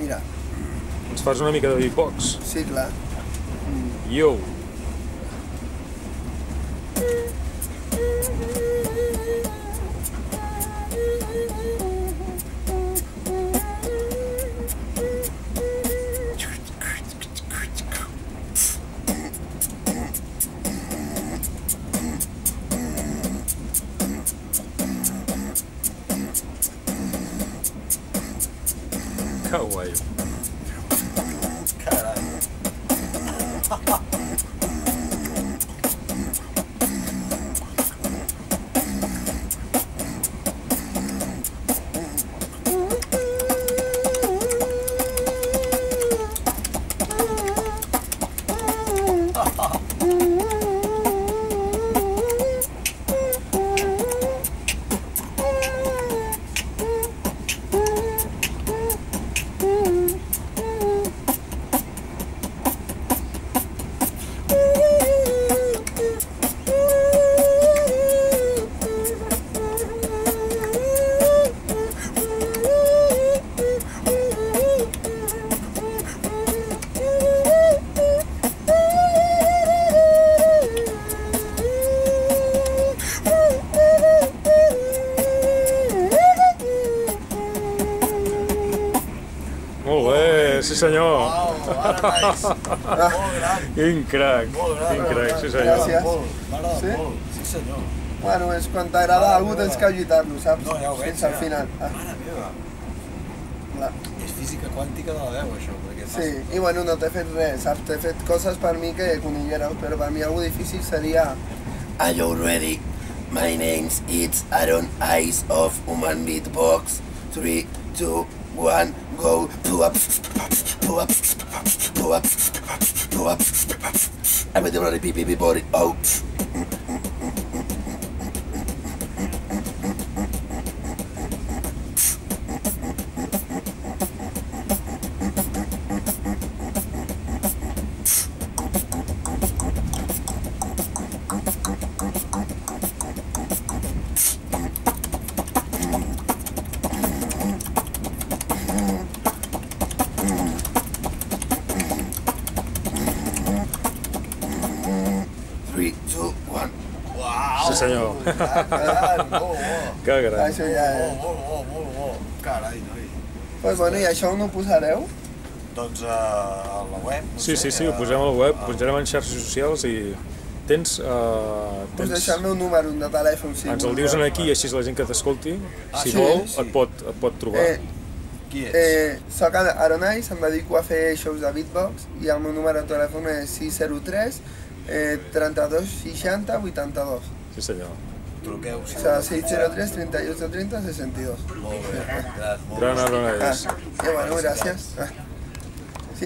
Mira. Ens fas una mica de beatbox? Sí, clar. Yo! Que guai. Carai. Molt bé, sí senyor. Uau, ara nice. Molt gran. Quin crac, Molt gran. quin crac, sí senyor. Gràcies. Molt, m'agrada Sí? molt. Sí senyor. Bueno, és quan t'agrada alguna cosa tens que lluitar-lo, saps? No, ja ho veig, Fins al ja. final. Mare meva. Clar. És física quàntica de la veu, això. Perquè Sí, i bueno, no t'he fet res, saps? T'he fet coses per mi que conilleres, però per mi algo difícil seria... Are you ready? My name's it's Aaron Eyes of Human Beatbox. 3, 2, 1, go. Pull up, pull up, pull up, pull up. I'm with the body, beep, body, oh. Uau! Sí senyor. Gran, molt bo. Que gran. Això ja és. Molt bo. Carai, noi. Pues bueno, i això on ho posareu? Doncs a la web, no Sí, sé. sí, ho posarem a la web, ho posarem en xarxes socials i tens... Us deixar el meu número de telèfon, si Ens el dius aquí i així la gent que t'escolti, si sí, vol, sí. et pot trobar. Qui ets? Soc Aronais, em dedico a fer shows de beatbox i el meu número de telèfon és 603 32 60 82. Sí senyor. Truqueu, O si sigui, 603 38 30 62. Molt bé, gran, molt Gran bé. Aronais. Bueno, gràcies.